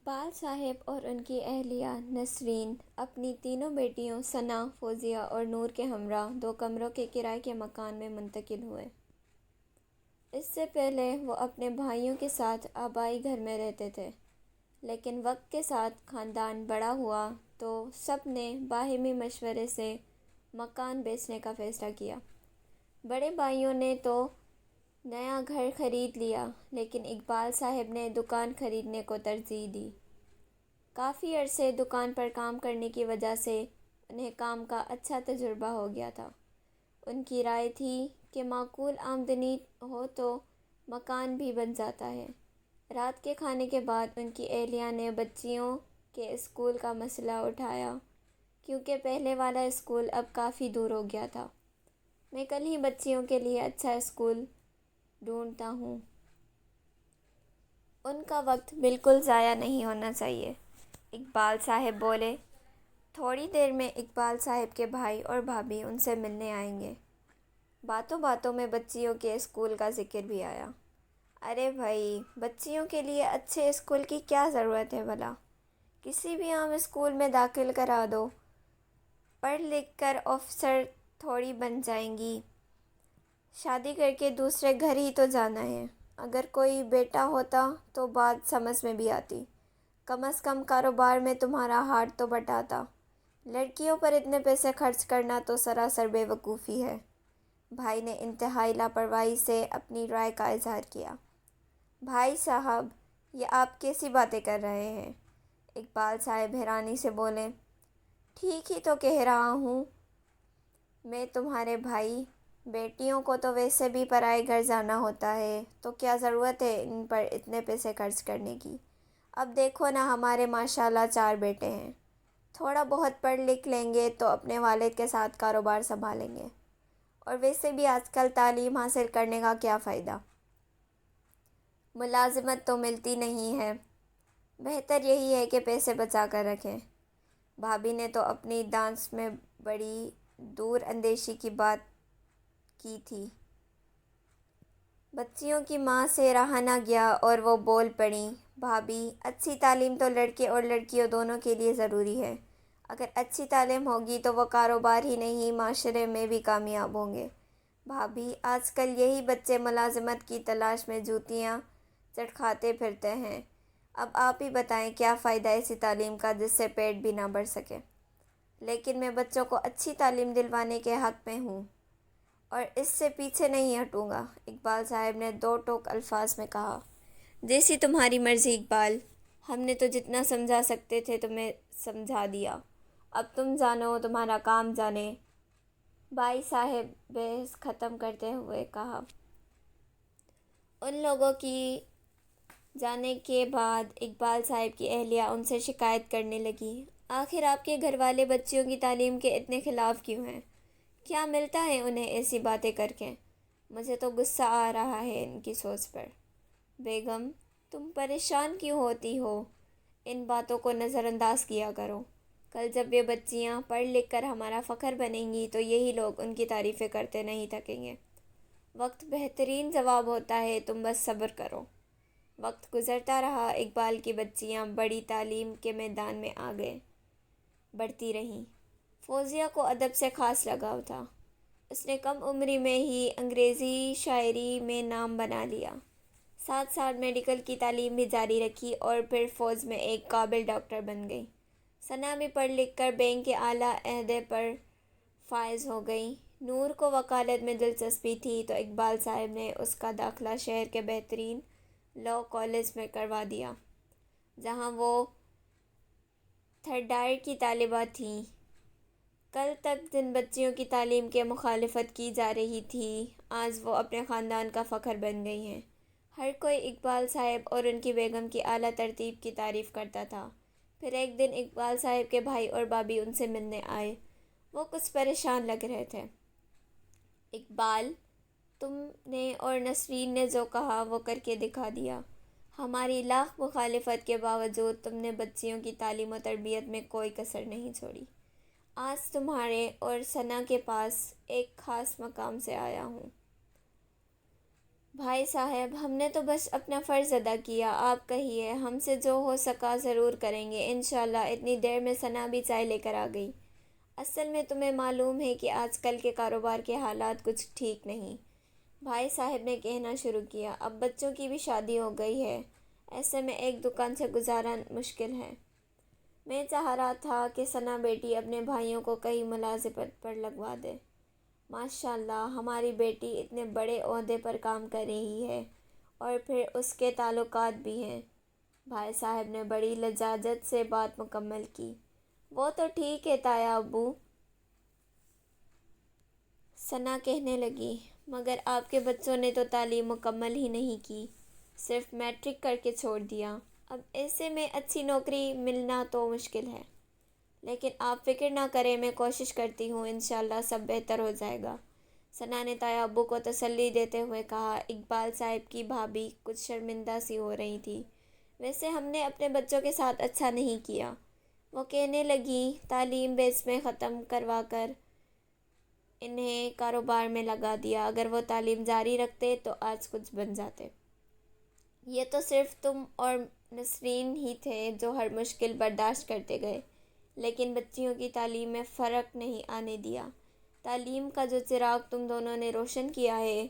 اقبال صاحب اور ان کی اہلیہ نسرین اپنی تینوں بیٹیوں ثنا، فوزیہ اور نور کے ہمراہ 2 کمروں کے کرائے کے مکان میں منتقل ہوئے۔ اس سے پہلے وہ اپنے بھائیوں کے ساتھ آبائی گھر میں رہتے تھے، لیکن وقت کے ساتھ خاندان بڑا ہوا تو سب نے باہمی مشورے سے مکان بیچنے کا فیصلہ کیا۔ بڑے بھائیوں نے تو نیا گھر خرید لیا، لیکن اقبال صاحب نے دکان خریدنے کو ترجیح دی۔ کافی عرصے دکان پر کام کرنے کی وجہ سے انہیں کام کا اچھا تجربہ ہو گیا تھا۔ ان کی رائے تھی کہ معقول آمدنی ہو تو مکان بھی بن جاتا ہے۔ رات کے کھانے کے بعد ان کی اہلیہ نے بچیوں کے اسکول کا مسئلہ اٹھایا، کیونکہ پہلے والا اسکول اب کافی دور ہو گیا تھا۔ میں کل ہی بچیوں کے لیے اچھا اسکول ڈھونڈتا ہوں۔ ان کا وقت بالکل ضائع نہیں ہونا چاہیے، اقبال صاحب بولے۔ تھوڑی دیر میں اقبال صاحب کے بھائی اور بھابھی ان سے ملنے آئیں گے۔ باتوں باتوں میں بچیوں کے اسکول کا ذکر بھی آیا۔ ارے بھائی، بچیوں کے لیے اچھے اسکول کی کیا ضرورت ہے بھلا؟ کسی بھی عام اسکول میں داخل کرا دو، پڑھ لکھ کر آفیسر تھوڑی بن جائیں گی۔ شادی کر کے دوسرے گھر ہی تو جانا ہے۔ اگر کوئی بیٹا ہوتا تو بات سمجھ میں بھی آتی، کم از کم کاروبار میں تمہارا ہاتھ تو بٹاتا۔ لڑکیوں پر اتنے پیسے خرچ کرنا تو سراسر بے وقوفی ہے۔ بھائی نے انتہائی لاپرواہی سے اپنی رائے کا اظہار کیا۔ بھائی صاحب، یہ آپ کیسی باتیں کر رہے ہیں؟ اقبال صاحب حیرانی سے بولے۔ ٹھیک ہی تو کہہ رہا ہوں میں تمہارے بھائی، بیٹیوں کو تو ویسے بھی پرائے گھر جانا ہوتا ہے، تو کیا ضرورت ہے ان پر اتنے پیسے خرچ کرنے کی؟ اب دیکھو نا، ہمارے ماشاءاللہ 4 بیٹے ہیں۔ تھوڑا بہت پڑھ لکھ لیں گے تو اپنے والد کے ساتھ کاروبار سنبھالیں گے، اور ویسے بھی آج کل تعلیم حاصل کرنے کا کیا فائدہ؟ ملازمت تو ملتی نہیں ہے، بہتر یہی ہے کہ پیسے بچا کر رکھیں۔ بھابھی نے تو اپنی ڈانس میں بڑی دور اندیشی کی بات کی تھی۔ بچیوں کی ماں سے رہا نہ گیا اور وہ بول پڑیں۔ بھابھی، اچھی تعلیم تو لڑکے اور لڑکیوں دونوں کے لیے ضروری ہے۔ اگر اچھی تعلیم ہوگی تو وہ کاروبار ہی نہیں، معاشرے میں بھی کامیاب ہوں گے۔ بھابھی، آج کل یہی بچے ملازمت کی تلاش میں جوتیاں چٹکھاتے پھرتے ہیں۔ اب آپ ہی بتائیں، کیا فائدہ ایسی تعلیم کا جس سے پیٹ بھی نہ بھر سکے؟ لیکن میں بچوں کو اچھی تعلیم دلوانے کے حق میں ہوں، اور اس سے پیچھے نہیں ہٹوں گا، اقبال صاحب نے 2 ٹوک الفاظ میں کہا۔ جیسی تمہاری مرضی اقبال، ہم نے تو جتنا سمجھا سکتے تھے تمہیں سمجھا دیا، اب تم جانو، تمہارا کام جانے۔ بھائی صاحب بحث ختم کرتے ہوئے کہا۔ ان لوگوں کی جانے کے بعد اقبال صاحب کی اہلیہ ان سے شکایت کرنے لگی۔ آخر آپ کے گھر والے بچیوں کی تعلیم کے اتنے خلاف کیوں ہیں؟ کیا ملتا ہے انہیں ایسی باتیں کر کے؟ مجھے تو غصہ آ رہا ہے ان کی سوچ پر۔ بیگم، تم پریشان کیوں ہوتی ہو؟ ان باتوں کو نظر انداز کیا کرو۔ کل جب یہ بچیاں پڑھ لکھ کر ہمارا فخر بنیں گی تو یہی لوگ ان کی تعریفیں کرتے نہیں تھکیں گے۔ وقت بہترین جواب ہوتا ہے، تم بس صبر کرو۔ وقت گزرتا رہا، اقبال کی بچیاں بڑی تعلیم کے میدان میں آگے بڑھتی رہیں۔ فوزیہ کو ادب سے خاص لگاؤ تھا۔ اس نے کم عمری میں ہی انگریزی شاعری میں نام بنا لیا، ساتھ ساتھ میڈیکل کی تعلیم بھی جاری رکھی اور پھر فوج میں ایک قابل ڈاکٹر بن گئی۔ ثنا بھی پڑھ لکھ کر بینک کے اعلیٰ عہدے پر فائز ہو گئی۔ نور کو وکالت میں دلچسپی تھی تو اقبال صاحب نے اس کا داخلہ شہر کے بہترین لاء کالج میں کروا دیا، جہاں وہ 3rd ایئر کی طالبہ تھیں۔ کل تک جن بچیوں کی تعلیم کی مخالفت کی جا رہی تھی، آج وہ اپنے خاندان کا فخر بن گئی ہیں۔ ہر کوئی اقبال صاحب اور ان کی بیگم کی اعلیٰ ترتیب کی تعریف کرتا تھا۔ پھر ایک دن اقبال صاحب کے بھائی اور بھابھی ان سے ملنے آئے۔ وہ کچھ پریشان لگ رہے تھے۔ اقبال، تم نے اور نسرین نے جو کہا وہ کر کے دکھا دیا۔ ہماری لاکھ مخالفت کے باوجود تم نے بچیوں کی تعلیم و تربیت میں کوئی کسر نہیں چھوڑی۔ آج تمہارے اور ثنا کے پاس ایک خاص مقام سے آیا ہوں۔ بھائی صاحب، ہم نے تو بس اپنا فرض ادا کیا، آپ کہیے، ہم سے جو ہو سکا ضرور کریں گے انشاءاللہ۔ اتنی دیر میں ثنا بھی چائے لے کر آ گئی۔ اصل میں تمہیں معلوم ہے کہ آج کل کے کاروبار کے حالات کچھ ٹھیک نہیں، بھائی صاحب نے کہنا شروع کیا۔ اب بچوں کی بھی شادی ہو گئی ہے، ایسے میں ایک دکان سے گزارا مشکل ہے۔ میں چاہ رہا تھا کہ ثنا بیٹی اپنے بھائیوں کو کہیں ملازمت پر لگوا دے۔ ماشاءاللہ، ہماری بیٹی اتنے بڑے عہدے پر کام کر رہی ہے، اور پھر اس کے تعلقات بھی ہیں۔ بھائی صاحب نے بڑی لجاجت سے بات مکمل کی۔ وہ تو ٹھیک ہے تایا ابو، ثنا کہنے لگی، مگر آپ کے بچوں نے تو تعلیم مکمل ہی نہیں کی، صرف میٹرک کر کے چھوڑ دیا۔ اب ایسے میں اچھی نوکری ملنا تو مشکل ہے۔ لیکن آپ فکر نہ کریں، میں کوشش کرتی ہوں، انشاءاللہ سب بہتر ہو جائے گا، ثنا نے تایا ابو کو تسلی دیتے ہوئے کہا۔ اقبال صاحب کی بھابھی کچھ شرمندہ سی ہو رہی تھی۔ ویسے ہم نے اپنے بچوں کے ساتھ اچھا نہیں کیا، وہ کہنے لگیں، تعلیم بیچ میں ختم کروا کر انہیں کاروبار میں لگا دیا۔ اگر وہ تعلیم جاری رکھتے تو آج کچھ بن جاتے۔ یہ تو صرف تم اور نسرین ہی تھے جو ہر مشکل برداشت کرتے گئے، لیکن بچیوں کی تعلیم میں فرق نہیں آنے دیا۔ تعلیم کا جو چراغ تم دونوں نے روشن کیا ہے،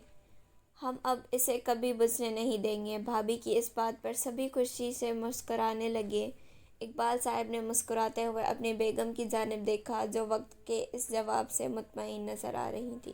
ہم اب اسے کبھی بجھنے نہیں دیں گے۔ بھابھی کی اس بات پر سبھی خوشی سے مسکرانے لگے۔ اقبال صاحب نے مسکراتے ہوئے اپنی بیگم کی جانب دیکھا، جو وقت کے اس جواب سے مطمئن نظر آ رہی تھی۔